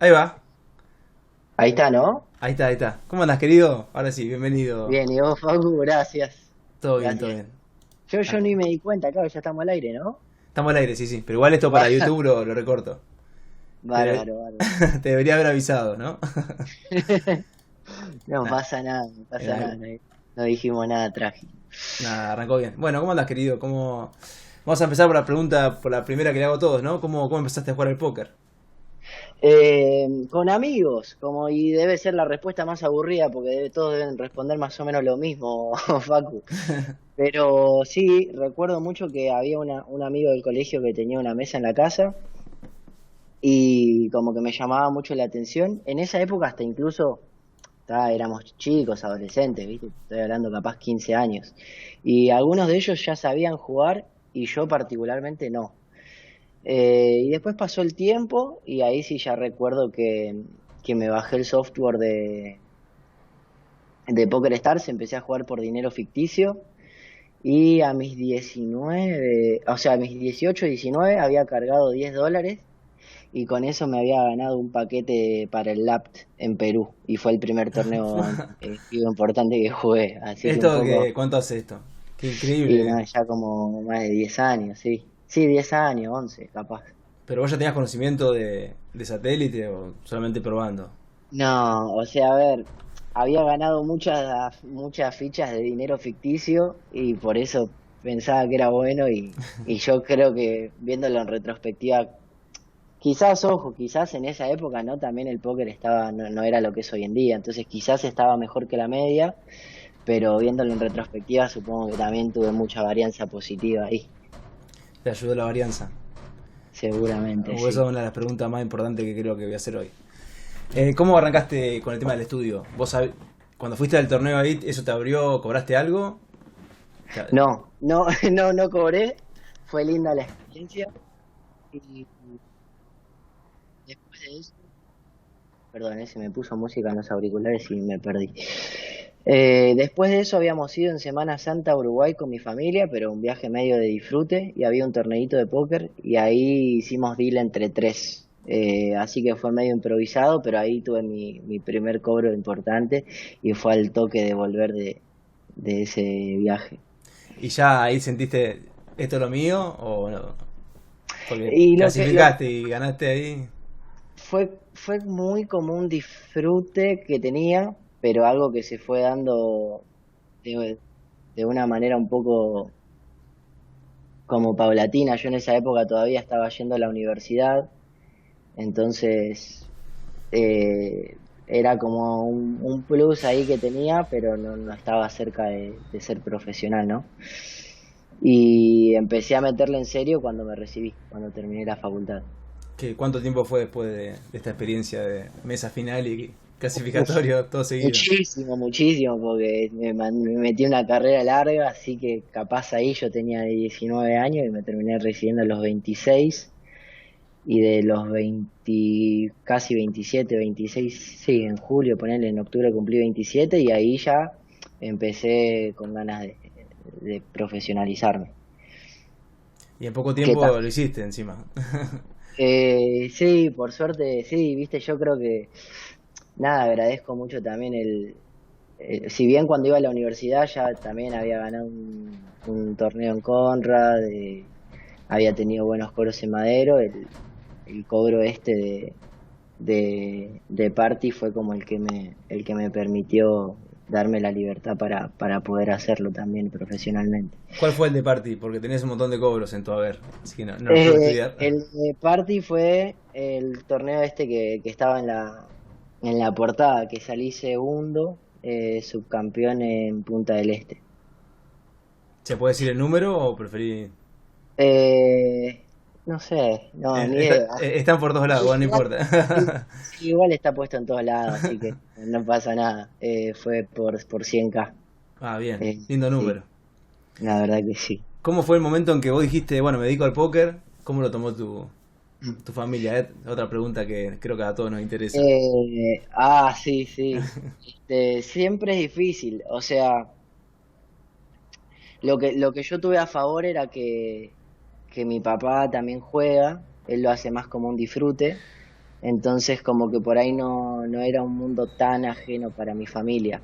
Ahí va. Ahí está, ¿no? Ahí está, ahí está. ¿Cómo andas, querido? Ahora sí, bienvenido. Bien, y vos, Facu, gracias. Todo bien, todo Gracias. bien. Yo Ah, ni me di cuenta, claro, ya estamos al aire, ¿no? estamos al aire, sí, sí. Pero igual esto para YouTube lo recorto. Te, Bárbaro, bárbaro. te debería haber avisado, ¿no? No Nah, pasa nada, no en pasa nada. algo- No dijimos nada trágico. nada, arrancó bien. Bueno, ¿cómo andas, querido? Vamos a empezar por la pregunta, por la primera que le hago a todos, ¿no? ¿Cómo empezaste a jugar al póker? Con amigos, como y debe ser la respuesta más aburrida porque todos deben responder más o menos lo mismo, Facu. Pero sí, recuerdo mucho que había un amigo del colegio que tenía una mesa en la casa y como que me llamaba mucho la atención. En esa época hasta incluso éramos chicos, adolescentes, ¿viste? Estoy hablando capaz 15 años. Y algunos de ellos ya sabían jugar y yo particularmente no. Y después pasó el tiempo y ahí sí ya recuerdo que me bajé el software de Poker Stars, empecé a jugar por dinero ficticio y a mis 19, o sea, a mis 18, 19 había cargado $10 y con eso me había ganado un paquete para el LAPT en Perú y fue el primer torneo importante que jugué, así que un ¿Esto poco, qué, cuánto hace esto? Qué y increíble. no, ya como más de 10 años, sí. Sí, 10 años, 11 capaz. ¿Pero vos ya tenías conocimiento de satélite o solamente probando? No, o sea, a ver, había ganado muchas fichas de dinero ficticio y por eso pensaba que era bueno y yo creo que viéndolo en retrospectiva, quizás, ojo, quizás en esa época, ¿no? También el póker no era lo que es hoy en día, entonces quizás estaba mejor que la media, pero viéndolo en retrospectiva supongo que también tuve mucha varianza positiva ahí, Te ayudó la varianza. seguramente, O esa es sí. una de las preguntas más importantes que creo que voy a hacer hoy. ¿Cómo arrancaste con el tema del estudio? Cuando fuiste al torneo ahí, ¿eso te abrió, cobraste algo? Te- No, no, no cobré, fue linda la experiencia y después de eso, perdón, se me puso música en los auriculares y me perdí. Después de eso habíamos ido en Semana Santa a Uruguay con mi familia, pero un viaje medio de disfrute y había un torneito de póker y ahí hicimos deal entre tres. Así que fue medio improvisado, pero ahí tuve mi primer cobro importante y fue al toque de volver de ese viaje. ¿Y ya ahí sentiste esto es lo mío? ¿O no? Porque Y lo clasificaste y ganaste ahí. fue muy como un disfrute que tenía, pero algo que se fue dando de, de una manera un poco como paulatina. Yo en esa época todavía estaba yendo a la universidad, entonces era como un plus ahí que tenía, pero no estaba cerca de ser profesional, ¿no? Y empecé a meterle en serio cuando me recibí, cuando terminé la facultad. ¿Cuánto tiempo fue después de esta experiencia de mesa final y Uf, clasificatorio todo seguido? muchísimo, muchísimo, porque me metí en una carrera larga, así que capaz ahí yo tenía 19 años y me terminé recibiendo a los 26 y de los 20, casi 27, 26, sí, en julio, ponerle en octubre cumplí 27 y ahí ya empecé con ganas de profesionalizarme. Y en poco ¿Qué tiempo tal? lo hiciste encima. Sí, por suerte, sí, viste, yo creo que, nada, agradezco mucho también si bien cuando iba a la universidad ya también había ganado un torneo en Conrad, había tenido buenos coros en Madero, el cobro este de Party fue como el que me permitió darme la libertad para poder hacerlo también profesionalmente. ¿Cuál fue el de Party? Porque tenés un montón de cobros en tu haber. Así que no los pude estudiar. El de Party fue el torneo este que estaba en la portada, que salí segundo, subcampeón en Punta del Este. ¿Se puede decir el número o preferí...? No sé, no, ni idea. Están por todos lados, bueno, no Igual, importa. sí, igual está puesto en todos lados, así que no pasa nada. Fue por 100K. Ah, bien, lindo Sí, número. la verdad que sí. ¿Cómo fue el momento en que vos dijiste, bueno, me dedico al póker? ¿Cómo lo tomó tu familia? Otra pregunta que creo que a todos nos interesa. Sí, sí. Siempre es difícil. O sea, lo que yo tuve a favor era que mi papá también juega. Él lo hace más como un disfrute. Entonces como que por ahí no era un mundo tan ajeno para mi familia.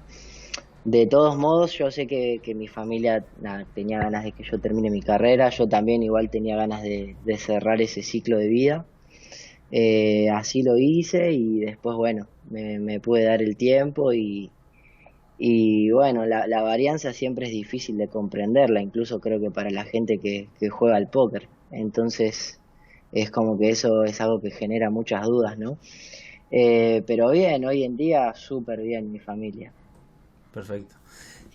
De todos modos, yo sé que mi familia nada, tenía ganas de que yo termine mi carrera, yo también igual tenía ganas de cerrar ese ciclo de vida. Así lo hice y después, bueno, me pude dar el tiempo y bueno, la varianza siempre es difícil de comprenderla, incluso creo que para la gente que juega al póker. Entonces, es como que eso es algo que genera muchas dudas, ¿no? Pero bien, hoy en día súper bien mi familia. Perfecto.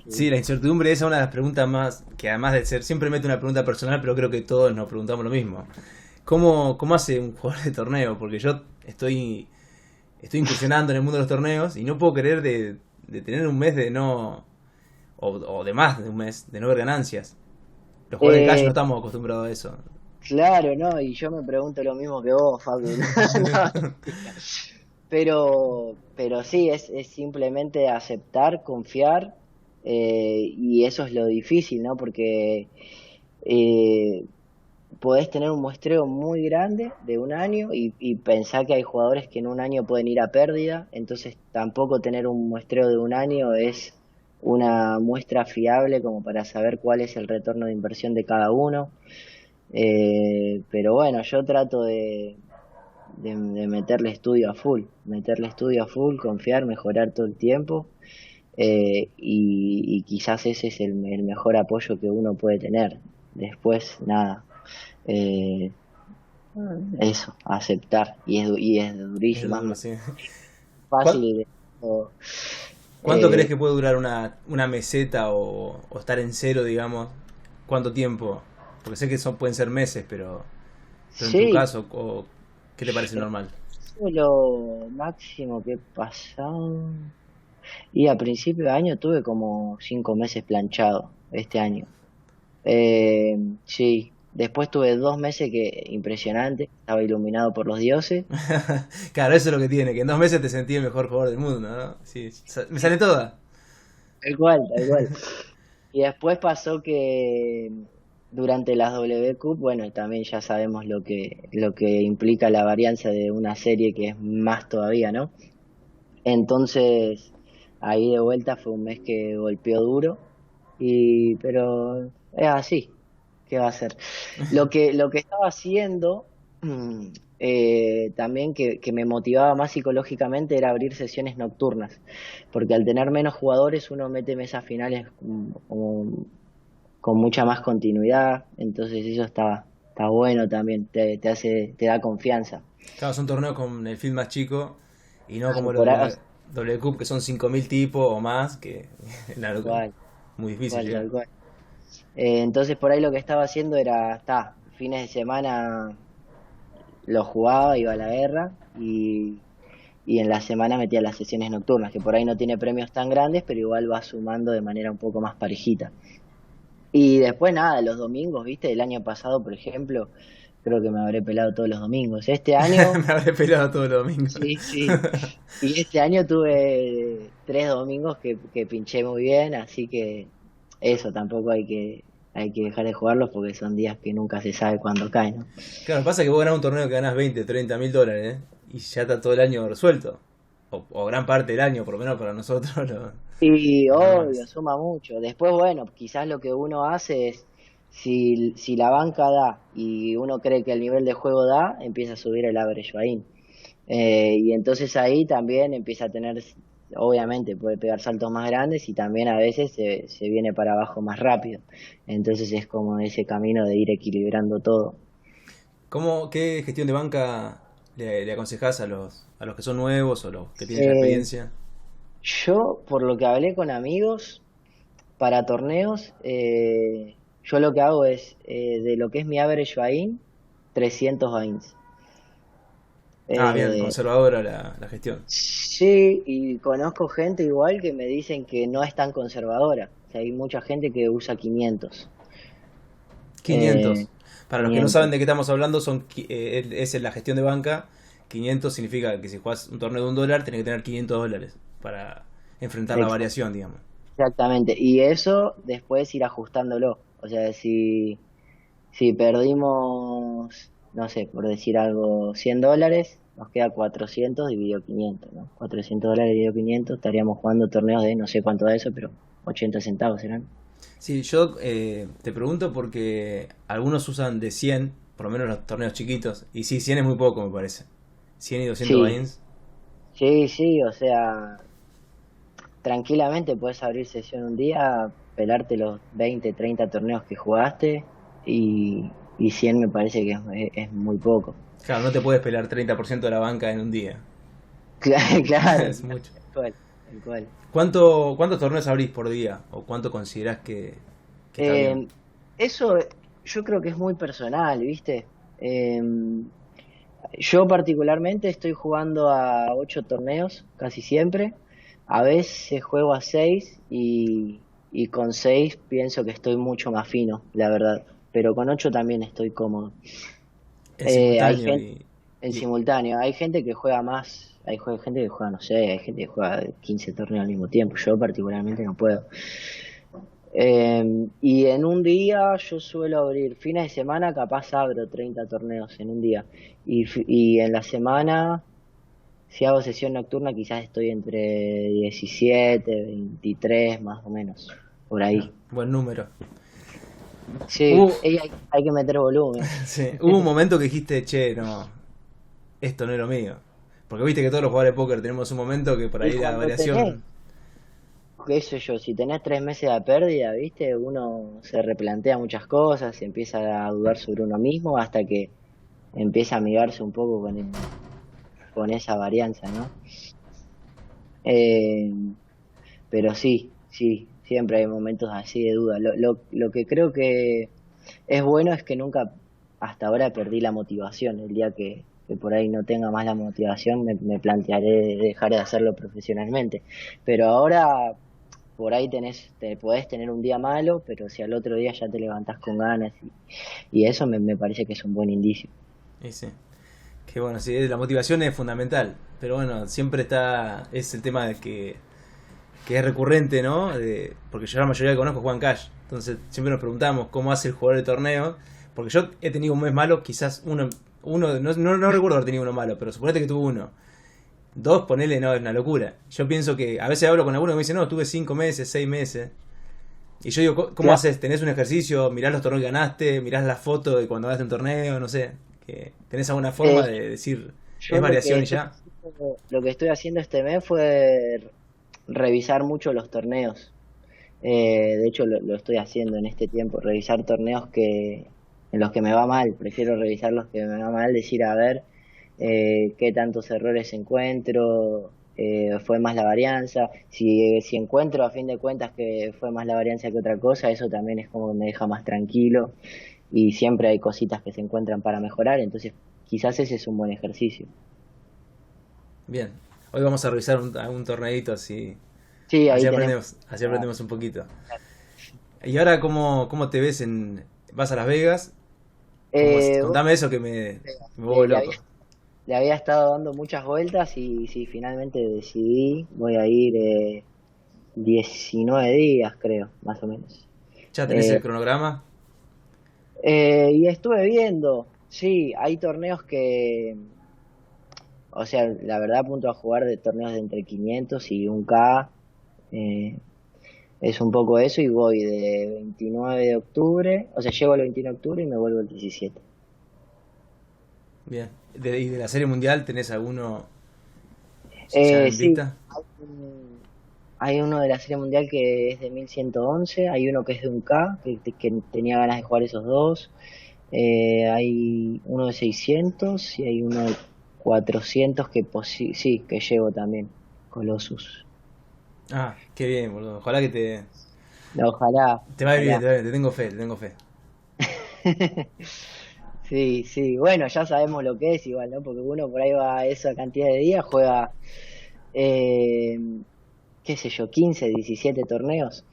Sí, Sí. la incertidumbre esa es una de las preguntas más, que además de ser, siempre mete una pregunta personal, pero creo que todos nos preguntamos lo mismo. ¿Cómo hace un jugador de torneo? Porque yo estoy incursionando en el mundo de los torneos y no puedo creer de tener un mes de no, o de más de un mes, de no ver ganancias. Los jugadores de calle no Eh, estamos acostumbrados a eso. claro, ¿no? Y yo me pregunto lo mismo que vos, Facu. No, pero sí, es simplemente aceptar, confiar, y eso es lo difícil, ¿no? Porque eh, podés tener un muestreo muy grande de un año y pensar que hay jugadores que en un año pueden ir a pérdida, entonces tampoco tener un muestreo de un año es una muestra fiable como para saber cuál es el retorno de inversión de cada uno. Pero bueno, yo trato de meterle estudio a full, confiar, mejorar todo el tiempo, y quizás ese es el mejor apoyo que uno puede tener. Después, nada, eh, eso, aceptar, y es Es durísimo, duro, sí. ¿Cuán- fácil. o, ¿Cuánto crees eh, que puede durar una meseta o estar en cero, digamos? ¿Cuánto tiempo? Porque sé que eso pueden ser meses, pero en tu sí, caso, ¿qué te parece normal? lo máximo que he pasado. Y a principio de año tuve como 5 meses planchado este año. Sí, después tuve 2 meses que impresionante, estaba iluminado por los dioses. Claro, eso es lo que tiene, que en 2 meses te sentí el mejor jugador del mundo, ¿no? Sí, me sale toda. Tal cual, tal cual. Y después pasó que durante las W Cup, bueno, también ya sabemos lo que implica la varianza de una serie que es más todavía, ¿no? Entonces, ahí de vuelta fue un mes que golpeó duro, pero es así, ¿qué va a ser? Lo que estaba haciendo, también que me motivaba más psicológicamente era abrir sesiones nocturnas, porque al tener menos jugadores uno mete mesas finales como con mucha más continuidad, entonces eso está bueno también, te da confianza. Claro, son torneos con el field más chico y no como Claro, los por de ahí, la W Cup que son 5.000 tipos o más, que es una locura. igual, Muy difícil igual, llegar. tal cual. Entonces por ahí lo que estaba haciendo era, fines de semana lo jugaba, iba a la guerra y en la semana metía las sesiones nocturnas, que por ahí no tiene premios tan grandes, pero igual va sumando de manera un poco más parejita. Y después nada, los domingos, viste, el año pasado, por ejemplo, creo que me habré pelado todos los domingos. Este año, Me habré pelado todos los domingos. sí, sí. Y este año tuve 3 domingos que pinché muy bien, así que eso tampoco hay que dejar de jugarlos porque son días que nunca se sabe cuándo caen, ¿no? Claro, pasa que vos ganás un torneo que ganás 20, 30.000 dólares, ¿eh? Y ya está todo el año resuelto. O gran parte del año, por lo menos para nosotros, Y los obvio, normales. suma mucho. Después, bueno, quizás lo que uno hace es, si la banca da y uno cree que el nivel de juego da, empieza a subir el average buy-in. Y entonces ahí también empieza a tener, obviamente puede pegar saltos más grandes y también a veces se viene para abajo más rápido. Entonces es como ese camino de ir equilibrando todo. ¿Qué gestión de banca le aconsejás a los que son nuevos o los que tienen ya Eh, experiencia? yo, por lo que hablé con amigos, para torneos, yo lo que hago es, de lo que es mi average buy-in, 300 buy-ins. Ah, bien, Eh, conservadora la gestión. sí, y conozco gente igual que me dicen que no es tan conservadora. O sea, hay mucha gente que usa 500. Eh, 500. Para los que no saben 500. de qué estamos hablando, es en la gestión de banca. 500 significa que si jugás un torneo de $1, tenés que tener $500 para enfrentar la Exact- variación, digamos. Exactamente. Y eso después ir ajustándolo. O sea, si perdimos, no sé, por decir algo, $100, nos queda 400 dividido 500, ¿no? $400 dividido 500, estaríamos jugando torneos de no sé cuánto da eso, pero 80 centavos serán. Sí, yo te pregunto porque algunos usan de 100, por lo menos los torneos chiquitos, y sí, 100 es muy poco, me parece. 100 y 200 Sí, buy-ins. sí, sí, o sea, tranquilamente puedes abrir sesión un día, pelarte los 20, 30 torneos que jugaste y 100 me parece que es muy poco. Claro, no te puedes pelar 30% de la banca en un día. Claro, claro, Es mucho. tal cual, tal cual. ¿Cuántos torneos abrís por día? ¿O cuánto considerás que está bien? Eh, Eso yo creo que es muy personal, ¿viste? Eh, yo particularmente estoy jugando a 8 torneos casi siempre. A veces juego a 6 y con 6 pienso que estoy mucho más fino, la verdad. Pero con 8 también estoy cómodo. En Hay simultáneo gente y, en y- simultáneo, hay gente que juega más, gente que juega, no sé, hay gente que juega 15 torneos al mismo tiempo. Yo particularmente no puedo. Y en un día yo suelo abrir, fines de semana capaz abro 30 torneos en un día. Y en la semana, si hago sesión nocturna, quizás estoy entre 17 23 más o menos, por ah, ahí. buen número. Sí, Hubo, hay que meter volumen. sí, hubo un momento que dijiste, che, no, esto no es lo mío. Porque viste que todos los jugadores de póker tenemos un momento que por Y ahí la cuando tenés, variación... qué sé yo, si tenés 3 meses de pérdida, ¿viste? Uno se replantea muchas cosas, empieza a dudar sobre uno mismo hasta que empieza a amigarse un poco con esa varianza, ¿no? Eh, pero sí, sí, siempre hay momentos así de duda. Lo que creo que es bueno es que nunca hasta ahora perdí la motivación. El día que por ahí no tenga más la motivación, me plantearé de dejar de hacerlo profesionalmente. Pero ahora por ahí te podés tener un día malo, pero si al otro día ya te levantás con ganas y eso me parece que es un buen indicio. Y sí, que bueno, sí, la motivación es fundamental. Pero bueno, siempre está, es el tema de que es recurrente, ¿no? Porque yo la mayoría que conozco juegan cash. Entonces siempre nos preguntamos cómo hace el jugador de torneo. Porque yo he tenido un mes malo, quizás no recuerdo haber tenido uno malo, pero suponete que tuve uno. Dos, ponele, no, es una locura. Yo pienso que, a veces hablo con alguno que me dice, no, tuve 5 meses, 6 meses. Y yo digo, ¿cómo Claro, haces? ¿Tenés un ejercicio? ¿Mirás los torneos que ganaste? ¿Mirás la foto de cuando ganaste un torneo? No sé. ¿Tenés alguna forma eh, de decir, es yo variación y ya? lo que estoy haciendo este mes fue revisar mucho los torneos. De hecho, lo estoy haciendo en este tiempo, revisar torneos en los que me va mal. Prefiero revisar los que me va mal, decir, a ver, qué tantos errores encuentro, fue más la varianza. Si encuentro a fin de cuentas que fue más la varianza que otra cosa, eso también es como que me deja más tranquilo. Y siempre hay cositas que se encuentran para mejorar, entonces quizás ese es un buen ejercicio. Bien. Hoy vamos a revisar un torneito así. Sí, ahí tenemos. Así aprendemos un poquito. Y ahora, ¿cómo te ves en... ¿Vas a Las Vegas? Bueno, Contame eso que me vuelvo le, le había loco. Le había estado dando muchas vueltas y sí, finalmente decidí, voy a ir 19 días, creo, más o menos. ¿Ya tenés Eh, el cronograma? y estuve viendo, sí, hay torneos o sea, la verdad apunto a jugar de torneos de entre 500 y 1K, eh, es un poco eso y voy de 29 de octubre, o sea, llego el 29 de octubre y me vuelvo el 17. Bien. ¿Y de la Serie Mundial tenés alguno ya en Sí, vista? hay uno de la Serie Mundial que es de 1111, hay uno que es de 1K, que tenía ganas de jugar esos dos. Hay uno de 600 y hay uno de 400 que sí, que llevo también, Colossus. Ah, qué bien, boludo. Ojalá que Ojalá, te va a ir bien, ojalá. te va a ir bien. Te tengo fe, te tengo fe. Sí, sí, bueno, ya sabemos lo que es igual, ¿no? Porque uno por ahí va a esa cantidad de días, juega, eh, qué sé yo, 15 17 torneos.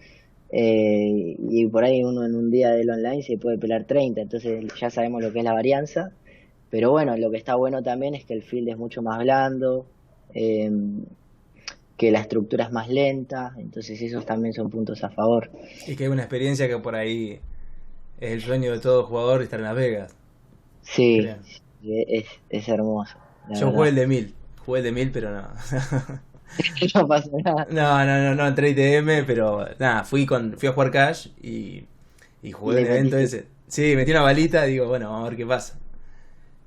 Y por ahí uno en un día del online se puede pelar 30, entonces ya sabemos lo que es la varianza. Pero bueno, lo que está bueno también es que el field es mucho más blando, eh, que la estructura es más lenta, entonces esos también son puntos a favor. Y que hay una experiencia que por ahí es el sueño de todo jugador estar en Las Vegas. Sí, Creo. sí, es hermoso. la Yo jugué verdad. el de 1000. Jugué el de 1000, pero no. No pasa nada. No entré ITM, pero nada, fui a jugar Cash y Y jugué un le evento metiste. ese. Sí, metí una balita y digo, bueno, vamos a ver qué pasa.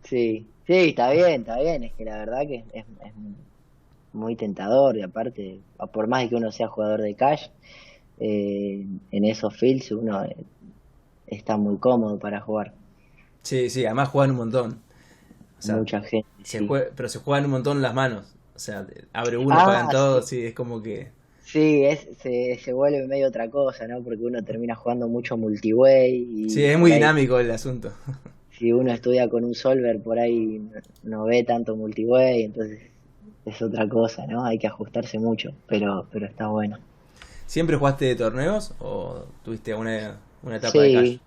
Sí, sí, está bien, está bien. Es que la verdad que es muy tentador y aparte, por más de que uno sea jugador de Cash, en esos fields uno está muy cómodo para jugar. Sí, sí, además juegan un montón. O sea, Mucha gente, sí. pero se juegan un montón las manos. O sea, abre uno, pagan Ah, todos, sí. sí, es como que... Sí, se vuelve medio otra cosa, ¿no? Porque uno termina jugando mucho multiway Sí, y es por muy ahí, dinámico el asunto. si uno estudia con un solver, por ahí no ve tanto multiway, entonces es otra cosa, ¿no? Hay que ajustarse mucho, pero está bueno. ¿Siempre jugaste torneos o tuviste una etapa de Cash? Sí,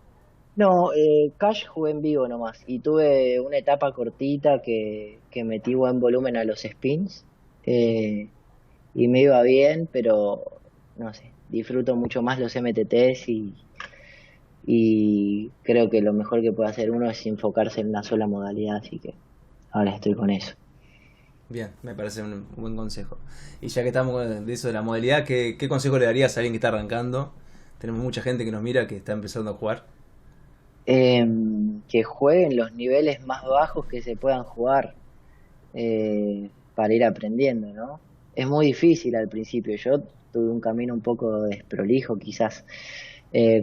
no, Cash jugué en vivo nomás y tuve una etapa cortita que metí buen volumen a los spins eh, y me iba bien, pero no sé, disfruto mucho más los MTTs y creo que lo mejor que puede hacer uno es enfocarse en una sola modalidad, así que ahora estoy con eso. Bien, me parece un buen consejo. Y ya que estamos de eso de la modalidad, ¿qué consejo le darías a alguien que está arrancando? Tenemos mucha gente que nos mira que está empezando a jugar. Que jueguen los niveles más bajos que se puedan jugar para ir aprendiendo, ¿no? Es muy difícil al principio, yo tuve un camino un poco desprolijo quizás,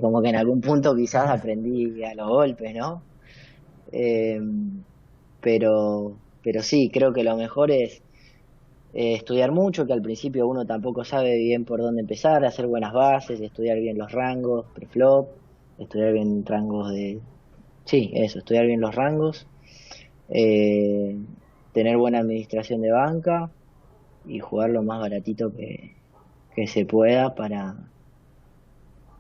como que en algún punto quizás aprendí a los golpes, ¿no? Eh, pero sí, creo que lo mejor es estudiar mucho, que al principio uno tampoco sabe bien por dónde empezar, hacer buenas bases, estudiar bien los rangos, preflop, estudiar bien rangos de... Sí, eso, estudiar bien los rangos, eh, tener buena administración de banca y jugar lo más baratito que se pueda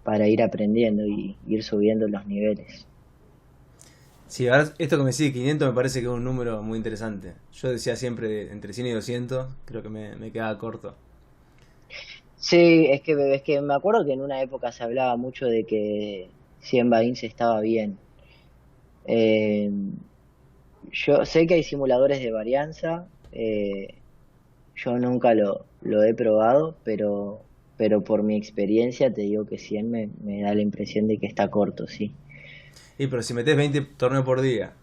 para ir aprendiendo y ir subiendo los niveles. Sí, ahora esto que me sigue 500 me parece que es un número muy interesante. Yo decía siempre entre 100 y 200, creo que me quedaba corto. Sí, es que me acuerdo que en una época se hablaba mucho de que 100 Badins estaba bien. Eh, yo sé que hay simuladores de varianza, yo nunca lo he probado, pero por mi experiencia te digo que 100 me da la impresión de que está corto, sí. Y pero si metes 20 torneos por día,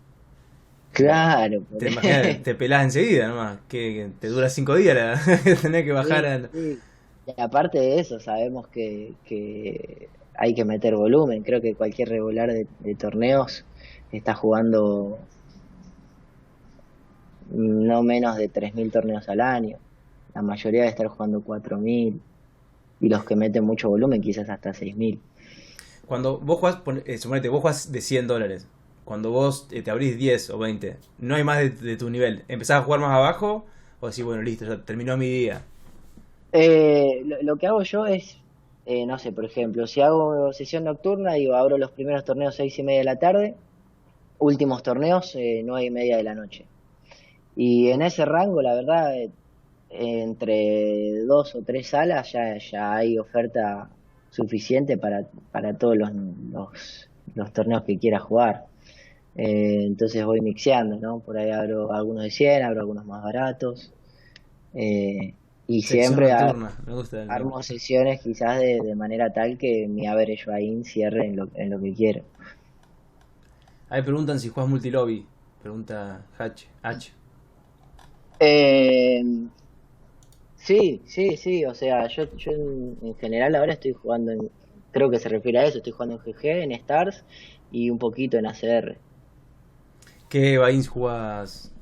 Claro, te imaginas, te pelás enseguida nomás, que te dura 5 días tenés que bajar sí, al... sí. Y aparte de eso, sabemos que hay que meter volumen. Creo que cualquier regular de torneos está jugando no menos de 3.000 torneos al año. La mayoría debe estar jugando 4.000 y los que meten mucho volumen quizás hasta 6.000. Cuando vos jugás, suponete, vos jugás de $100. Cuando vos te abrís 10 o 20, no hay más de tu nivel. ¿Empezás a jugar más abajo? O decís, bueno, listo, ya terminó mi día. Lo que hago yo es, no sé, por ejemplo, si hago sesión nocturna, digo, abro los primeros torneos 6:30 de la tarde, últimos torneos 9:30 de la noche. Y en ese rango, la verdad, entre dos o tres salas ya hay oferta suficiente para todos los torneos que quiera jugar. Entonces voy mixeando, ¿no? Por ahí abro algunos de 100, abro algunos más baratos. eh, y Sección siempre nocturna, me gusta el nombre. armo sesiones quizás de manera tal que mi average buy-in cierre en lo que quiero. Ahí preguntan si jugás multilobby. Pregunta H. Eh, sí, sí, sí, o sea, yo en general ahora estoy jugando creo que se refiere a eso, estoy jugando en GG, en Stars y un poquito en ACR. ¿Qué Bains jugás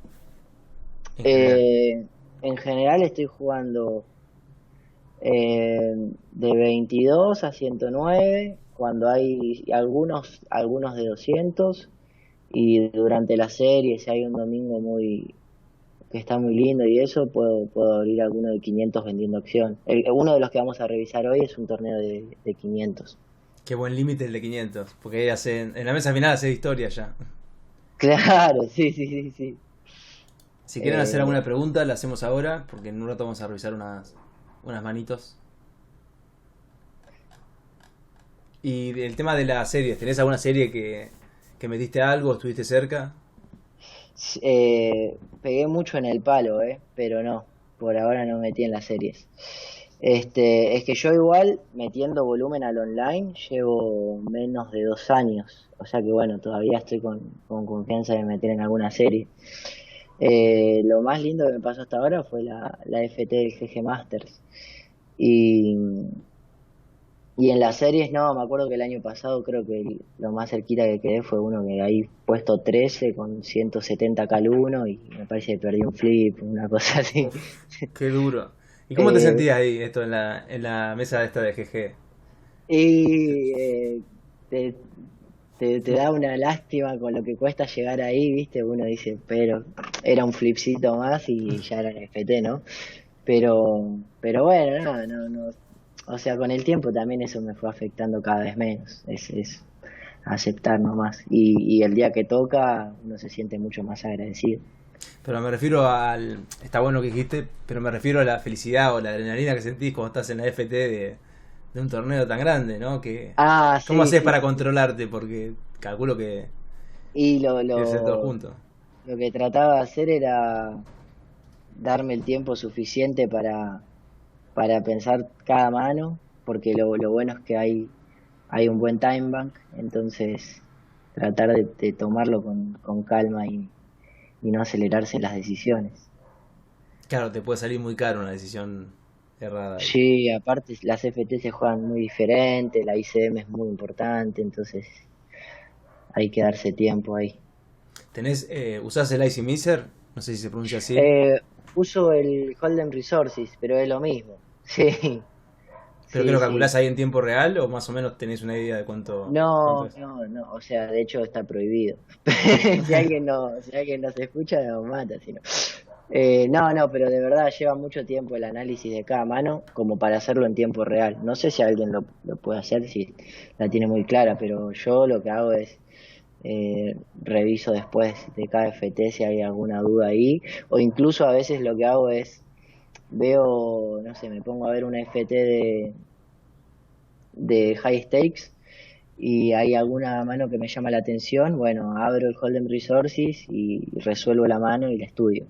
en general? En general estoy jugando de 22 a 109 cuando hay algunos de 200 y durante la serie, si hay un domingo que está muy lindo y eso, puedo abrir alguno de 500 vendiendo acción. Uno de los que vamos a revisar hoy es un torneo de 500. Qué buen límite el de 500. Porque ahí en la mesa final hace historia ya. Claro, sí, sí, sí, sí. Si quieren hacer Eh, alguna pregunta, la hacemos ahora. Porque en un rato vamos a revisar unas manitos. Y el tema de las series. ¿Tenés alguna serie que metiste algo? ¿Estuviste cerca? Pegué mucho en el palo, pero no, por ahora no metí en las series. Es que yo igual, metiendo volumen al online, llevo menos de 2 años. O sea que bueno, todavía estoy con confianza de meter en alguna serie. Lo más lindo que me pasó hasta ahora fue la FT del GG Masters. Y, y en las series, no, me acuerdo que el año pasado creo que lo más cerquita que quedé fue uno que ahí puesto 13 con 170 cal 1 y me parece que perdí un flip, una cosa así. Uf, qué duro. ¿Y cómo te Eh, sentías ahí, esto en la mesa esta de GG? y te, te da una lástima con lo que cuesta llegar ahí, ¿viste? Uno dice, pero era un flipcito más y ya era el FT, ¿no? Pero bueno, no. O sea, con el tiempo también eso me fue afectando cada vez menos. Es aceptar nomás. Y el día que toca, uno se siente mucho más agradecido. Pero me refiero al... Está bueno lo que dijiste, pero me refiero a la felicidad o la adrenalina que sentís cuando estás en la FT de un torneo tan grande, ¿no? Que, Ah, ¿cómo sí, haces sí, para sí. controlarte? Porque calculo que Y debe ser todo junto. lo que trataba de hacer era darme el tiempo suficiente para pensar cada mano, porque lo bueno es que hay un buen time bank, entonces tratar de tomarlo con calma y no acelerarse las decisiones. Claro, te puede salir muy caro una decisión errada ahí. Sí, aparte las FT se juegan muy diferente, la ICM es muy importante, entonces hay que darse tiempo ahí. ¿Usás el Icy Miser? No sé si se pronuncia así. Eh, Uso el Holden Resources, pero es lo mismo. Sí, ¿Pero que sí, lo sí. calculás ahí en tiempo real o más o menos tenés una idea de cuánto No, es? no, no, o sea, de hecho está prohibido. Si alguien no se escucha, nos mata, si no. No, pero de verdad lleva mucho tiempo el análisis de cada mano como para hacerlo en tiempo real. No sé si alguien lo puede hacer, si la tiene muy clara, pero yo lo que hago es reviso después de cada FT si hay alguna duda ahí, o incluso a veces lo que hago es veo, no sé, me pongo a ver una FT de high stakes y hay alguna mano que me llama la atención, bueno, abro el Hold'em Resources y resuelvo la mano y la estudio.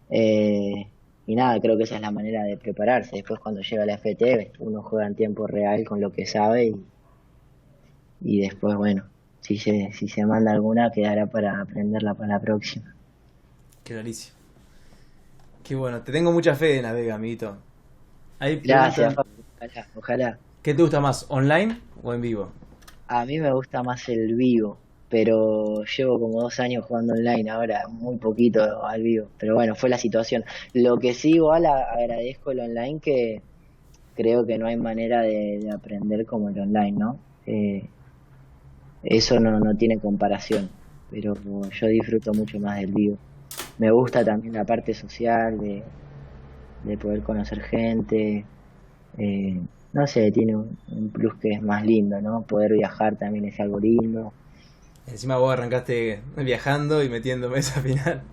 Eh, y nada, creo que esa es la manera de prepararse. Después cuando llega la FT, uno juega en tiempo real con lo que sabe y después, bueno, si se manda alguna, quedará para aprenderla para la próxima. Clarísimo. Qué bueno, te tengo mucha fe en la Vega, amiguito. Ahí Gracias, preguntan, Facu, ojalá, ojalá. ¿qué te gusta más, online o en vivo? A mí me gusta más el vivo, pero llevo como 2 años jugando online ahora, muy poquito al vivo. Pero bueno, fue la situación. Lo que sí, igual agradezco el online, que creo que no hay manera de aprender como el online, ¿no? Eso no tiene comparación, pero yo disfruto mucho más del vivo. Me gusta también la parte social de poder conocer gente. No sé, tiene un plus que es más lindo, ¿no? Poder viajar también es algo lindo. Encima vos arrancaste viajando y metiéndome esa final.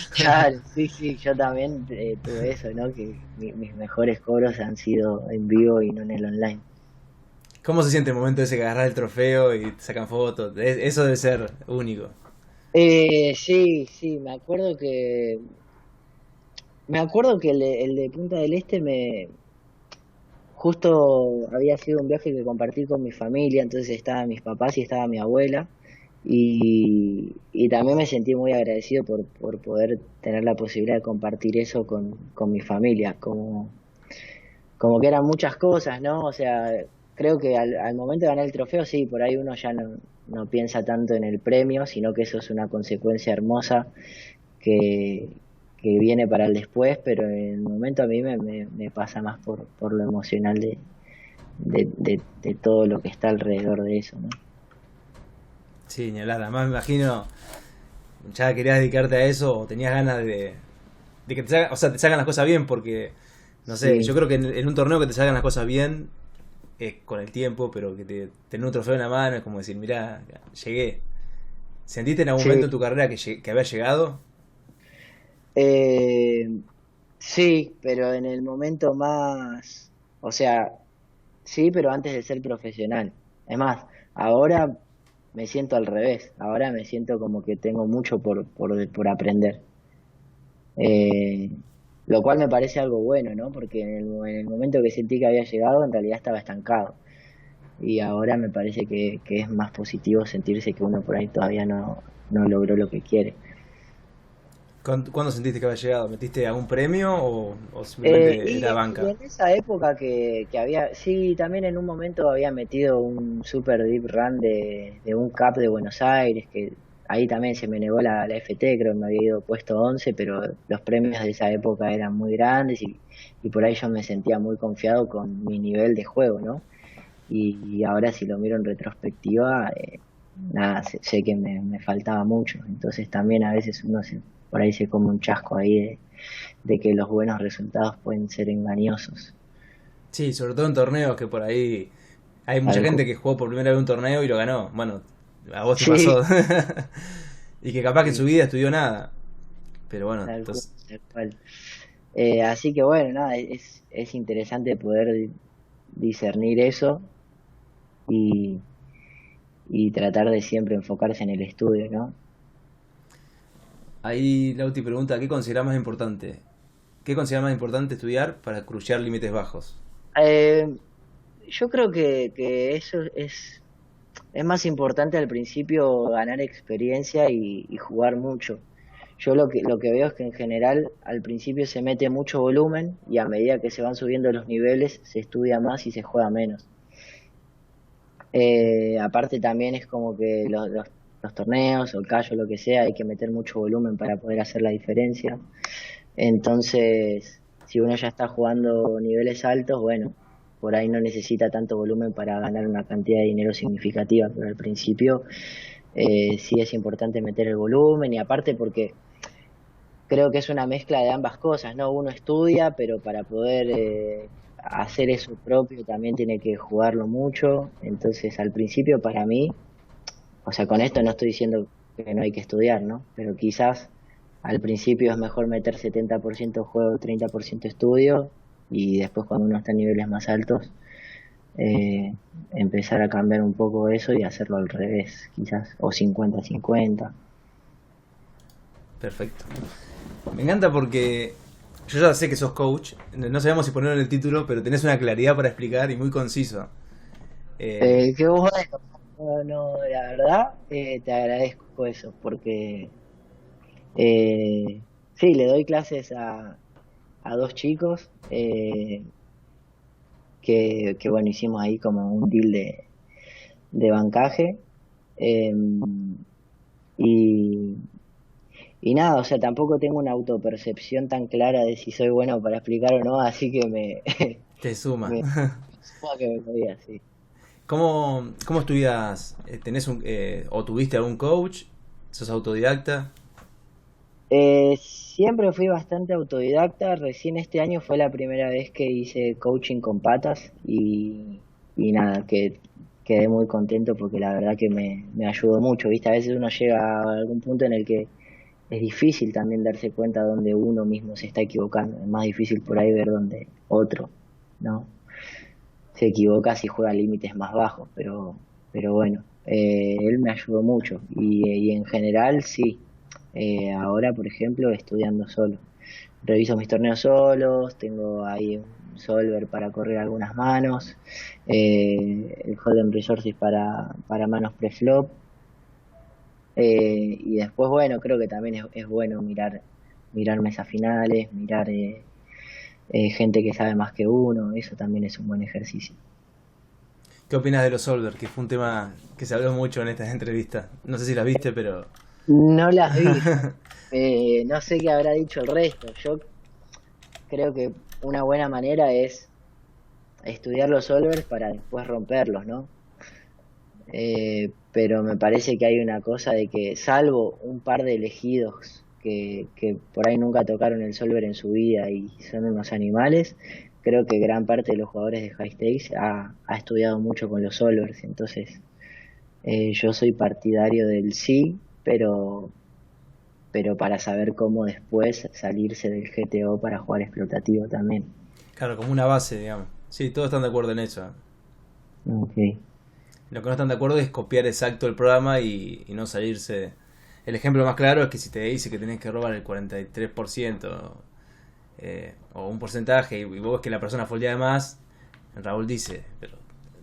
Claro, sí, sí, yo también tuve eso, ¿no? Que mis mejores cobros han sido en vivo y no en el online. ¿Cómo se siente el momento ese que agarrás el trofeo y te sacan fotos? Eso debe ser único. Sí, sí, me acuerdo que el de Punta del Este justo había sido un viaje que compartí con mi familia, entonces estaban mis papás y estaba mi abuela. Y también me sentí muy agradecido por poder tener la posibilidad de compartir eso con mi familia, como que eran muchas cosas, ¿no? O sea, creo que al momento de ganar el trofeo, sí, por ahí uno ya no piensa tanto en el premio, sino que eso es una consecuencia hermosa que, que viene para el después, pero en el momento a mí me pasa más por lo emocional de todo lo que está alrededor de eso, ¿no? Sí, ni hablar. Además me imagino, ya querías dedicarte a eso o tenías ganas de que o sea, te salgan las cosas bien porque, no sé, yo Sí, creo que en un torneo que te salgan las cosas bien es con el tiempo, pero que tener un trofeo en la mano es como decir, mirá, llegué. ¿Sentiste en algún momento sí. en tu carrera que había llegado? Eh, sí, pero en el momento más, o sea, sí, pero antes de ser profesional. Es más, ahora me siento al revés. Ahora me siento como que tengo mucho por aprender. Eh, lo cual me parece algo bueno, ¿no? Porque en el momento que sentí que había llegado, en realidad estaba estancado. Y ahora me parece que es más positivo sentirse que uno por ahí todavía no logró lo que quiere. ¿Cuándo sentiste que había llegado? ¿Metiste algún premio o simplemente era Y banca? en esa época que había, sí, también en un momento había metido un super deep run de un Cup de Buenos Aires, que ahí también se me negó la FT, creo que me había ido puesto 11, pero los premios de esa época eran muy grandes y por ahí yo me sentía muy confiado con mi nivel de juego, ¿no? Y ahora si lo miro en retrospectiva, nada, sé que me faltaba mucho, entonces también a veces por ahí se come un chasco ahí de que los buenos resultados pueden ser engañosos. Sí, sobre todo en torneos que por ahí hay mucha Tal gente cual. que jugó por primera vez un torneo y lo ganó. Bueno, a vos te Sí, pasó. Y que capaz que en su sí, vida estudió nada. Pero bueno, tal cual, entonces, tal cual. Así que bueno, nada, es interesante poder discernir eso y, y tratar de siempre enfocarse en el estudio, ¿no? ahí Lauti pregunta, ¿qué considerás más importante? ¿Qué considerás más importante estudiar para cruciar límites bajos? Eh, yo creo que eso es más importante al principio ganar experiencia y jugar mucho. Yo lo que veo es que en general al principio se mete mucho volumen y a medida que se van subiendo los niveles se estudia más y se juega menos. Aparte también es como que los torneos o el callo, lo que sea, hay que meter mucho volumen para poder hacer la diferencia. Entonces, si uno ya está jugando niveles altos, bueno, por ahí no necesita tanto volumen para ganar una cantidad de dinero significativa, pero al principio sí es importante meter el volumen y aparte porque creo que es una mezcla de ambas cosas, ¿no? Uno estudia, pero para poder hacer eso propio también tiene que jugarlo mucho. Entonces, al principio para mí, o sea, con esto no estoy diciendo que no hay que estudiar, ¿no? Pero quizás al principio es mejor meter 70% juego, 30% estudio y después cuando uno está en niveles más altos, empezar a cambiar un poco eso y hacerlo al revés, quizás, o 50-50. Perfecto. Me encanta porque yo ya sé que sos coach, no sabemos si ponerlo en el título, pero tenés una claridad para explicar y muy conciso. Qué bueno, no, la verdad te agradezco eso, porque sí, le doy clases a dos chicos que bueno, hicimos ahí como un deal de bancaje eh, y, y nada, o sea, tampoco tengo una autopercepción tan clara de si soy bueno para explicar o no, así que Te suma. me supongo que me podía, así. ¿Cómo estudias? ¿Tenés o tuviste algún coach? ¿Sos autodidacta? Siempre fui bastante autodidacta, recién este año fue la primera vez que hice coaching con patas y nada, que quedé muy contento porque la verdad que me ayudó mucho, ¿viste? A veces uno llega a algún punto en el que es difícil también darse cuenta donde uno mismo se está equivocando, es más difícil por ahí ver donde otro, ¿no? Se equivoca si juega a límites más bajos, pero bueno, él me ayudó mucho y en general sí. Ahora, por ejemplo, estudiando solo. Reviso mis torneos solos, tengo ahí un solver para correr algunas manos, el Holden Resources para manos preflop. Y después, bueno, creo que también es bueno mirar mesas finales, mirar gente que sabe más que uno, eso también es un buen ejercicio. ¿Qué opinas de los solvers? Que fue un tema que se habló mucho en estas entrevistas. No sé si las viste, pero... No las vi yo. No sé qué habrá dicho el resto. Yo creo que una buena manera es estudiar los solvers para después romperlos, ¿no? Pero me parece que hay una cosa de que, salvo un par de elegidos que por ahí nunca tocaron el solver en su vida y son unos animales, creo que gran parte de los jugadores de High Stakes ha estudiado mucho con los solvers. Entonces, yo soy partidario del sí, pero para saber cómo después salirse del GTO para jugar explotativo también. Claro, como una base, digamos. Sí, todos están de acuerdo en eso. Ok. Lo que no están de acuerdo es copiar exacto el programa y no salirse. El ejemplo más claro es que si te dice que tenés que robar el 43% o un porcentaje y vos ves que la persona fue el día de más, Raúl dice, pero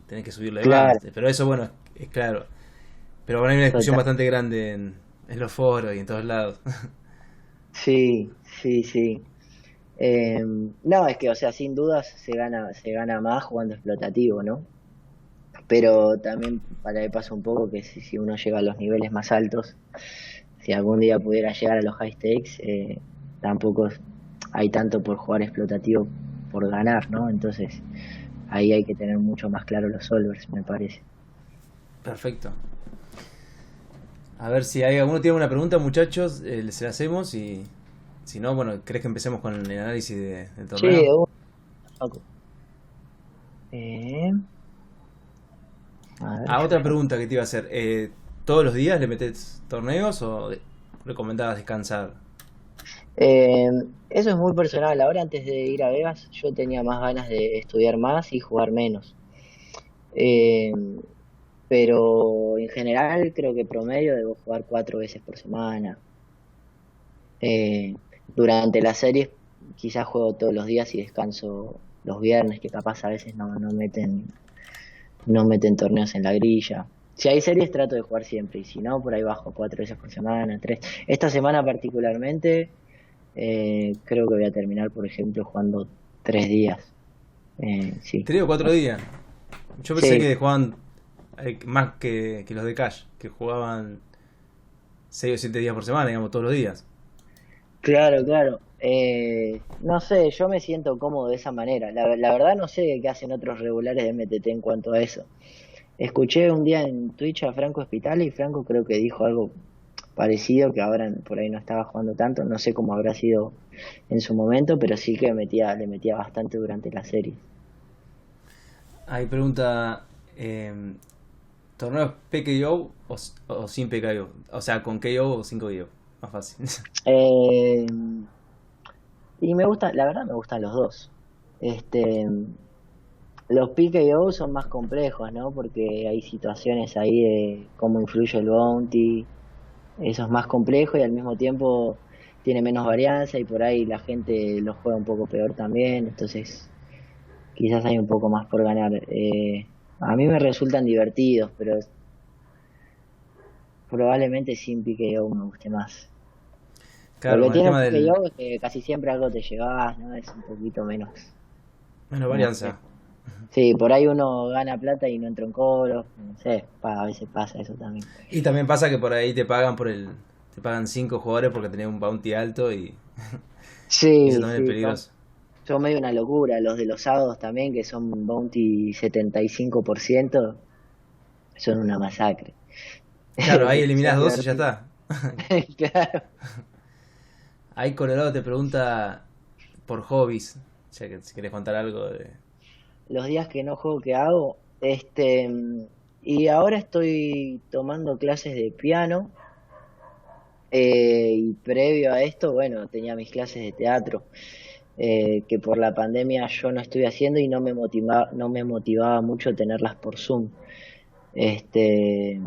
tenés que subirle más. Claro, Pero eso, bueno, es claro. Pero bueno, hay una discusión total. bastante grande en los foros y en todos lados. Sí, sí, sí. No, es que, o sea, sin dudas se gana más jugando explotativo, ¿no? Pero también para que pasa un poco que si uno llega a los niveles más altos, si algún día pudiera llegar a los high stakes, tampoco hay tanto por jugar explotativo por ganar, ¿no? Entonces ahí hay que tener mucho más claro los solvers, me parece. Perfecto. A ver si hay alguno tiene una pregunta, muchachos, se la hacemos y si no, bueno, ¿crees que empecemos con el análisis del Sí, torneo? Facu. Eh, a ver, Ah, yo otra ya. pregunta que te iba a hacer. ¿Todos los días le metes torneos o recomendabas descansar? Eh, Eso es muy personal. Ahora antes de ir a Vegas yo tenía más ganas de estudiar más y jugar menos. Eh, pero en general creo que promedio debo jugar 4 veces por semana. Eh, Durante las series quizás juego todos los días y descanso los viernes, que capaz a veces no meten torneos en la grilla. Si hay series trato de jugar siempre y si no, por ahí bajo 4 veces por semana, tres. Esta semana particularmente creo que voy a terminar, por ejemplo, jugando 3 días. Sí, 3 o 4 días. Yo pensé sí, que jugaban más que los de Cash, que jugaban 6 o 7 días por semana, digamos, todos los días. claro, claro. No sé, yo me siento cómodo de esa manera. La verdad no sé qué hacen otros regulares de MTT en cuanto a eso. Escuché un día en Twitch a Franco Hospitale y Franco creo que dijo algo parecido, que ahora por ahí no estaba jugando tanto, no sé cómo habrá sido en su momento, pero sí que le metía bastante durante la serie. Ahí pregunta, eh, ¿torneos PKO o sin PKO? O sea, con KO o sin KO. Más fácil. Eh, y me gusta, la verdad me gustan los dos. Este, los PKO son más complejos, ¿no? Porque hay situaciones ahí de cómo influye el bounty, eso es más complejo y al mismo tiempo tiene menos varianza y por ahí la gente lo juega un poco peor también, entonces quizás hay un poco más por ganar. A mí me resultan divertidos, pero probablemente sin PKO me guste más. Lo Claro, que con el tiene el tema del... PKO es que casi siempre algo te llevas, ¿no? Es un poquito Bueno, menos feo. varianza. Sí, por ahí uno gana plata y no entra en coro, no sé, a veces pasa eso también. Y también pasa que por ahí te pagan por el... Te pagan 5 jugadores porque tenés un bounty alto y eso Sí, también es sí, peligroso. son medio una locura. Los de los sábados también, que son bounty 75%, son una masacre. Claro, ahí Son eliminás dos y ya divertidos. está. Claro. Ahí Colorado te pregunta por hobbies. O sea, que si querés contar algo de... Los días que no juego, ¿qué hago? Y ahora estoy tomando clases de piano. Y previo a esto, bueno, tenía mis clases de teatro, que por la pandemia yo no estoy haciendo y no me motivaba mucho tenerlas por Zoom. Este,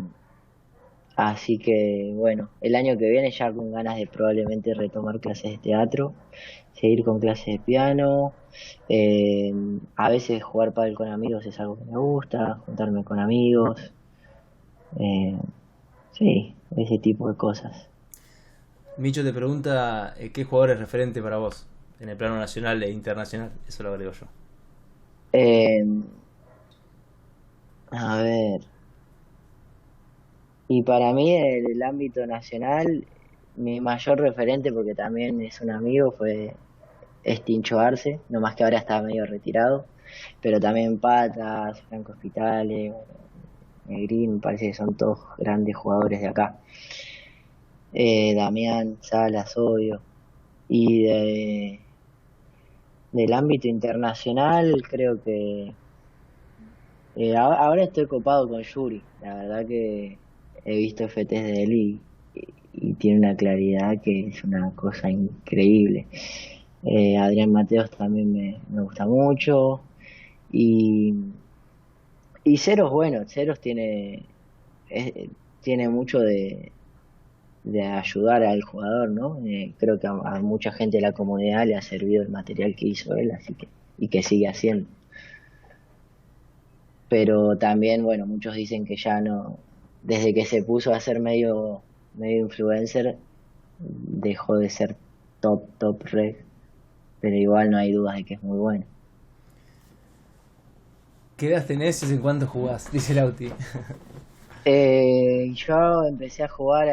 Así que bueno, el año que viene ya con ganas de probablemente retomar clases de teatro, seguir con clases de piano, eh, a veces jugar pádel con amigos es algo que me gusta, juntarme con amigos, eh, sí, ese tipo de cosas. Micho te pregunta qué jugador es referente para vos en el plano nacional e internacional. Eso lo agrego yo. Eh, a ver, y para mí en el ámbito nacional, mi mayor referente, porque también es un amigo, es Tincho Arce, no más que ahora está medio retirado, pero también Patas, Franco Hospitale, Negrín, me parece que son todos grandes jugadores de acá. Damián, Salas, obvio. Y del ámbito internacional, creo que ahora estoy copado con Yuri. La verdad que he visto FTs de él y tiene una claridad que es una cosa increíble. Adrián Mateos también me gusta mucho. Y Y Ceros, bueno, Ceros es- tiene mucho de ayudar al jugador, ¿no? Creo que a mucha gente de la comunidad le ha servido el material que hizo él, así que, y que sigue haciendo. Pero también, bueno, muchos dicen que ya no, desde que se puso a ser medio influencer, dejó de ser top red, pero igual no hay dudas de que es muy bueno. ¿Qué edad tenés y en cuánto jugás? Dice Lauti. Yo empecé a jugar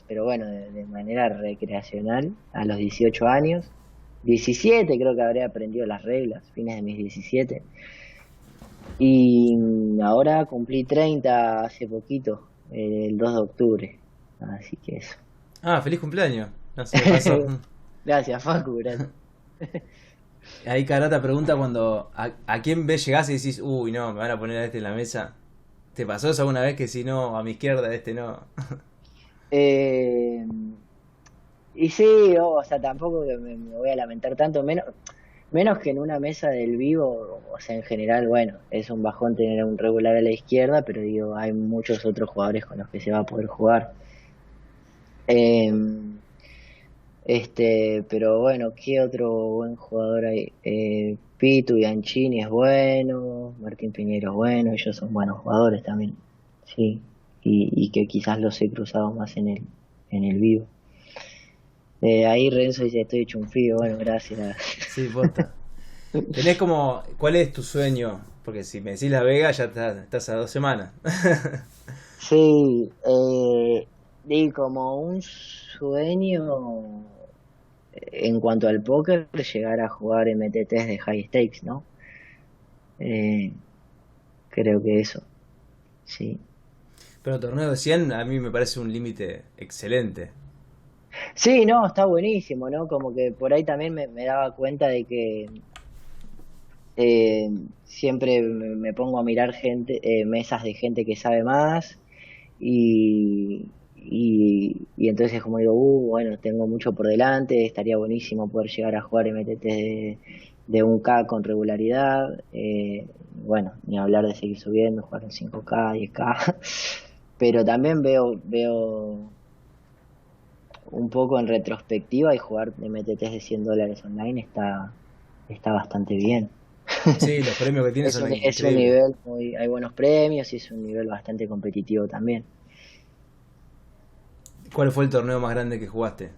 pero bueno, de manera recreacional, a los 18 años. 17 creo que habré aprendido las reglas, fines de mis 17. Y ahora cumplí 30 hace poquito, el 2 de octubre. Así que eso. Ah, feliz cumpleaños. No se me pasó. Gracias, Facu, gracias. Ahí Karata pregunta cuando a quién ves llegás y decís, uy, no, me van a poner a este en la mesa. ¿Te pasó eso alguna vez que si no, a mi izquierda, este no? Eh, y sí, o sea, tampoco que me voy a lamentar tanto, menos que en una mesa del vivo, o sea, en general, bueno, es un bajón tener un regular a la izquierda, pero digo, hay muchos otros jugadores con los que se va a poder jugar. Eh, pero bueno, ¿qué otro buen jugador hay? Pitu Bianchini es bueno, Martín Piñero es bueno, ellos son buenos jugadores también, sí, y que quizás los he cruzado más en el vivo. Ahí Renzo dice, estoy hecho un frío, bueno, gracias. Sí, posta. Tenés como, ¿cuál es tu sueño? Porque si me decís La Vega ya estás a 2 semanas. Sí, y como un sueño en cuanto al póker, llegar a jugar MTTs de high stakes, ¿no? Eh, Creo que eso, sí. Pero torneo de 100 a mí me parece un límite excelente. Sí, no, está buenísimo, ¿no? Como que por ahí también me daba cuenta de que eh, siempre me pongo a mirar mesas de gente que sabe más y entonces como digo, bueno, tengo mucho por delante, estaría buenísimo poder llegar a jugar MTT de 1K con regularidad, bueno, ni hablar de seguir subiendo, jugar en 5K, 10K, pero también veo un poco en retrospectiva y jugar MTTs de $100 online está bastante bien. Sí, los premios que tiene Es son es un increíbles. nivel hay buenos premios y es un nivel bastante competitivo también. ¿Cuál fue el torneo más grande que jugaste?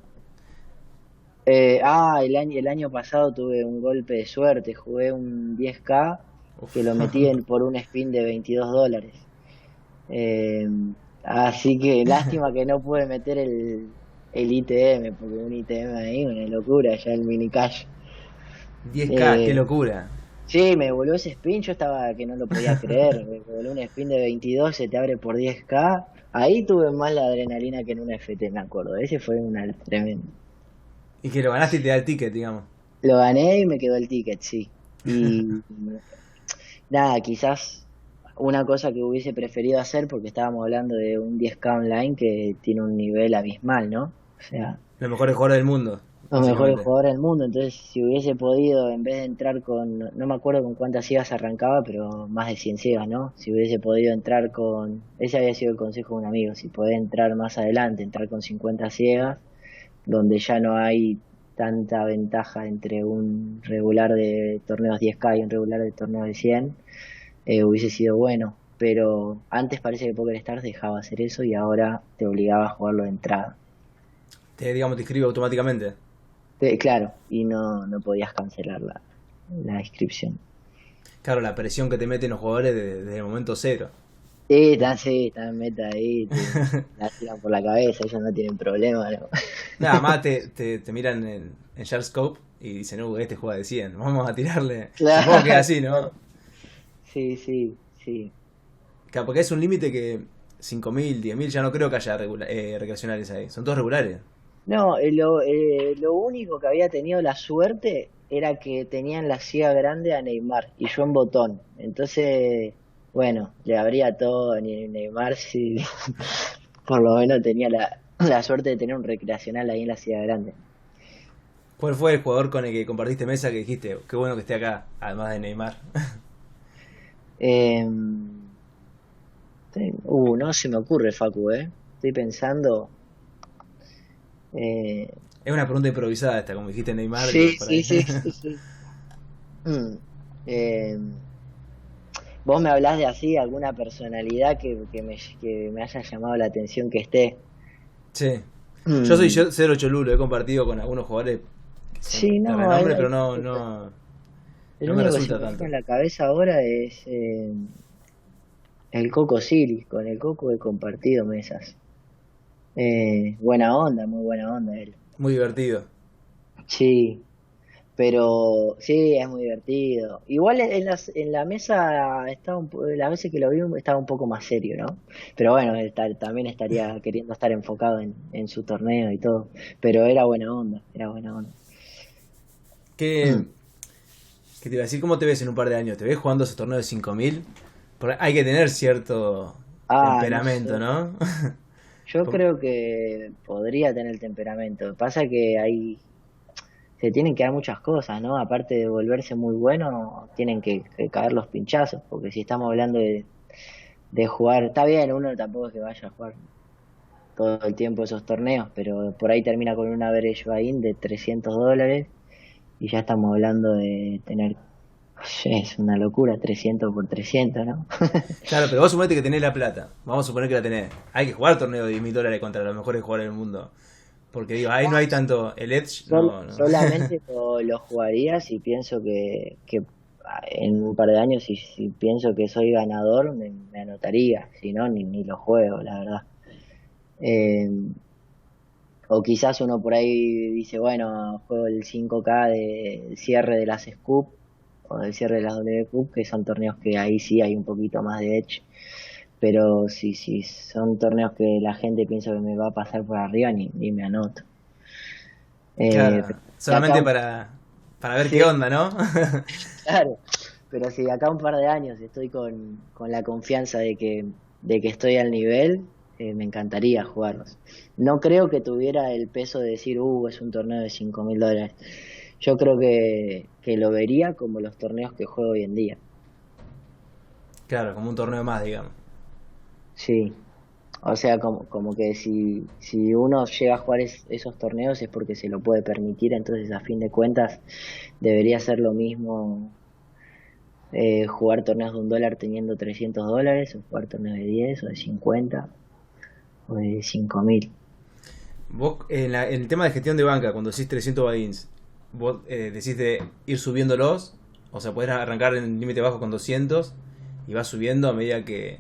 El año pasado tuve un golpe de suerte, jugué un 10K que Uf. lo metí por un spin de $22. Eh, Así que lástima que no pude meter el ITM, porque un ITM ahí, una locura, ya el mini cash. 10K, qué Eh, locura. sí, me voló ese spin, yo estaba que no lo podía creer, me voló un spin de 22, se te abre por 10K. Ahí tuve más la adrenalina que en un FT, me acuerdo, ese fue una tremendo. Y que lo ganaste y te da el ticket, digamos. Lo gané y me quedó el ticket, sí. Y nada, quizás una cosa que hubiese preferido hacer, porque estábamos hablando de un 10K online que tiene un nivel abismal, ¿no? O sea, Los mejores jugadores del mundo, los mejores básicamente. jugadores del mundo. Entonces, si hubiese podido, en vez de entrar no me acuerdo con cuántas ciegas arrancaba, pero más de 100 ciegas, ¿no? Si hubiese podido entrar ese había sido el consejo de un amigo, si podés entrar más adelante, entrar con 50 ciegas, donde ya no hay tanta ventaja entre un regular de torneos 10K y un regular de torneos de 100, hubiese sido bueno. Pero antes parece que PokerStars dejaba hacer eso y ahora te obligaba a jugarlo de entrada. Digamos, te inscribe automáticamente. Claro, y no podías cancelar la inscripción. Claro, la presión que te meten los jugadores desde el momento cero. Sí, están en meta ahí, la tiran por la cabeza, ellos no tienen problema, ¿no? Nada más te miran en Sharkscope y dicen, este juega de 100, vamos a tirarle. Supongo que es Claro, así, ¿no? sí. Claro, porque es un límite que 5.000, 10.000 ya no creo que haya recreacionales ahí. Son todos regulares. No, lo único que había tenido la suerte era que tenían la ciega grande a Neymar y yo en botón. Entonces, bueno, le abría todo a Neymar si por lo menos tenía la suerte de tener un recreacional ahí en la ciega grande. ¿Cuál fue el jugador con el que compartiste mesa que dijiste, qué bueno que esté acá, además de Neymar? No se me ocurre, Facu, ¿eh? Estoy pensando. eh, Es una pregunta improvisada esta, como dijiste Neymar, digo, sí, por ahí. sí, sí, sí, sí. Mm, eh, Vos me hablás de así, alguna personalidad que me haya llamado la atención que esté. Sí. Yo soy Mm, cero cholulo, he compartido con algunos jugadores que son sí, de no, renombre, pero hay pocos. El no me único que se resulta me viene a tanto. la cabeza ahora es el Coco Sil. Con el Coco he compartido mesas. Buena onda, muy buena onda él. Muy divertido. Sí, pero sí, es muy divertido. Igual en la mesa las veces que lo vi estaba un poco más serio, ¿no? Pero bueno, también estaría queriendo estar enfocado en su torneo y todo. Pero era buena onda, era buena onda. ¿Qué, qué te iba a decir? ¿Cómo te ves en un par de años? ¿Te ves jugando esos torneos de 5000? Porque hay que tener cierto No temperamento, sé. ¿no? Yo Por- creo que podría tener temperamento. Pasa que se tienen que dar muchas cosas, ¿no? Aparte de volverse muy bueno, tienen que caer los pinchazos, porque si estamos hablando de jugar, está bien, uno tampoco es que vaya a jugar todo el tiempo esos torneos, pero por ahí termina con un average buy-in de $300 y ya estamos hablando de tener, es una locura, 300 por 300, ¿no? Claro, pero vos suponete que tenés la plata. Vamos a suponer que la tenés. Hay que jugar torneo de 10.000 dólares contra los mejores jugadores del mundo. Porque digo, ahí no hay tanto. El Edge, no, no. Solamente lo jugaría si pienso que en un par de años, si pienso que soy ganador, me anotaría, si no, ni lo juego, la verdad. Eh, o quizás uno por ahí dice, bueno, juego el 5K del cierre de las Scoop o del cierre de las W Cup, que son torneos que ahí sí hay un poquito más de edge, pero si son torneos que la gente piensa que me va a pasar por arriba, ni me anoto. Claro, Pero de acá solamente para ver qué sí, onda, ¿no? claro, pero si de acá un par de años estoy con la confianza de que estoy al nivel, me encantaría jugarlos. No creo que tuviera el peso de decir, es un torneo de $5.000. Yo creo que lo vería como los torneos que juego hoy en día. Claro, como un torneo más, digamos. Sí, o sea, como que si uno llega a jugar esos torneos es porque se lo puede permitir, entonces a fin de cuentas debería ser lo mismo jugar torneos de $1 teniendo $300, o jugar torneos de 10 o de 50 o de 5.000. Vos, en el tema de gestión de banca, cuando decís 300 buy-ins, vos decís de ir subiéndolos, o sea, podés arrancar en límite bajo con 200 y vas subiendo a medida que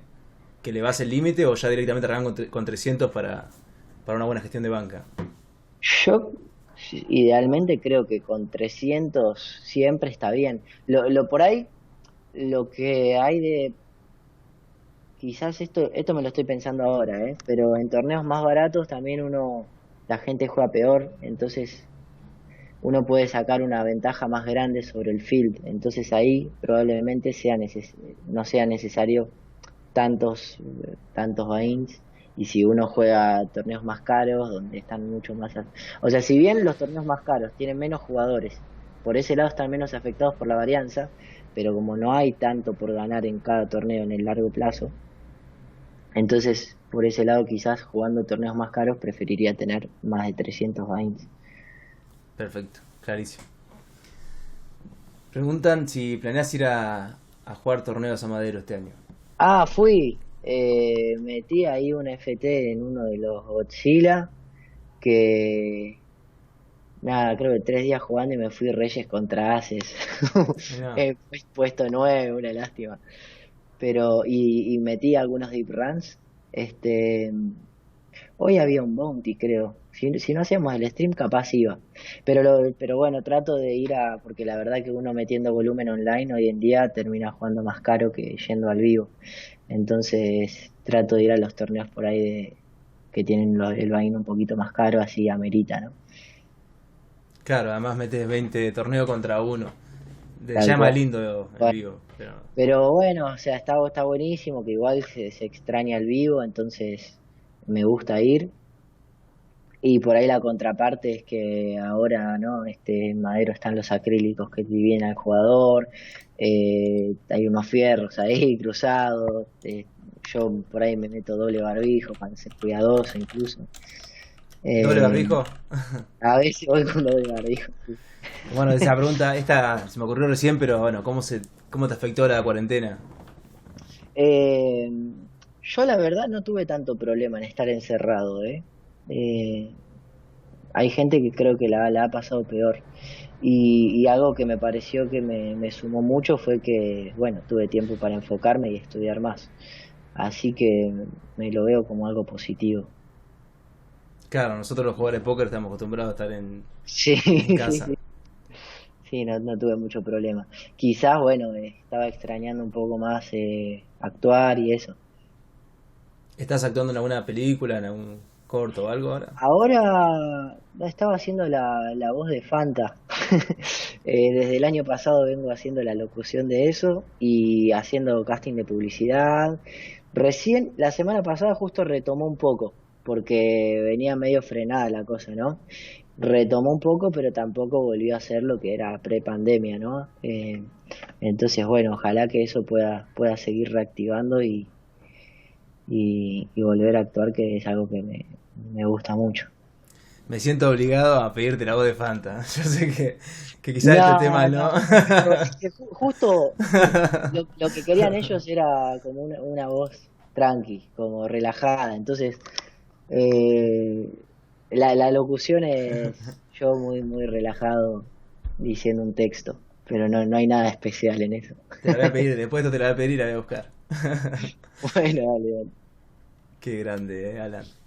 le vas el límite, o ya directamente arrancan con 300 para una buena gestión de banca. Yo idealmente creo que con 300 siempre está bien. Lo por ahí, lo que hay de, quizás esto me lo estoy pensando ahora, pero en torneos más baratos también la gente juega peor, entonces uno puede sacar una ventaja más grande sobre el field. Entonces ahí probablemente no sea necesario tantos buy-ins. Y si uno juega torneos más caros, donde están mucho más... O sea, si bien los torneos más caros tienen menos jugadores, por ese lado están menos afectados por la varianza, pero como no hay tanto por ganar en cada torneo en el largo plazo, entonces por ese lado quizás jugando torneos más caros preferiría tener más de 300 buy-ins. Perfecto, clarísimo. Preguntan si planeas ir a jugar torneos a Madero este año. Fui. Metí ahí un FT en uno de los Godzilla que nada, creo que 3 días jugando y me fui Reyes contra Aces. Mirá. Puesto 9, una lástima. Pero, y metí algunos deep runs. Este, hoy había un bounty, creo. Si no hacíamos el stream, capaz iba. Pero bueno, trato de ir porque la verdad que uno metiendo volumen online hoy en día termina jugando más caro que yendo al vivo. Entonces trato de ir a los torneos por ahí que tienen el buy-in un poquito más caro, así amerita, ¿no? Claro, además metes 20 torneos contra uno. Ya Tal es más cual. lindo el vivo. Pero Pero bueno, o sea, está buenísimo, que igual se extraña el vivo, entonces me gusta ir. Y por ahí la contraparte es que ahora, ¿no? En Madero están los acrílicos que dividen al jugador, hay unos fierros ahí cruzados, yo por ahí me meto doble barbijo para ser cuidadoso incluso. ¿Doble Eh, barbijo? a veces voy con doble barbijo. Sí. Bueno, esa pregunta, esta se me ocurrió recién, pero bueno, ¿cómo te afectó la cuarentena? Eh, yo la verdad no tuve tanto problema en estar encerrado, ¿eh? Eh, Hay gente que creo que la ha pasado peor. Y algo que me pareció que me sumó mucho fue que, bueno, tuve tiempo para enfocarme y estudiar más. Así que me lo veo como algo positivo. Claro, nosotros los jugadores de póker estamos acostumbrados a estar Sí, en sí, casa. sí. Sí, no tuve mucho problema. Quizás, bueno, estaba extrañando un poco más actuar y eso. ¿Estás actuando en alguna película, en algún corto o algo ahora? Ahora estaba haciendo la voz de Fanta. Desde el año pasado vengo haciendo la locución de eso y haciendo casting de publicidad. Recién, la semana pasada justo retomó un poco, porque venía medio frenada la cosa, ¿no? Retomó un poco, pero tampoco volvió a ser lo que era pre-pandemia, ¿no? Entonces, bueno, ojalá que eso pueda seguir reactivando y volver a actuar, que es algo que me gusta mucho. Me siento obligado a pedirte la voz de Fanta. Yo sé que quizás este tema No, no. no, pero es que justo lo que querían ellos era como una voz tranqui, como relajada. Entonces, eh, la locución es yo muy relajado diciendo un texto, pero no hay nada especial en eso. Te la voy a pedir, después te la voy a pedir y la voy a buscar. Bueno, dale, dale. Qué grande, Alan.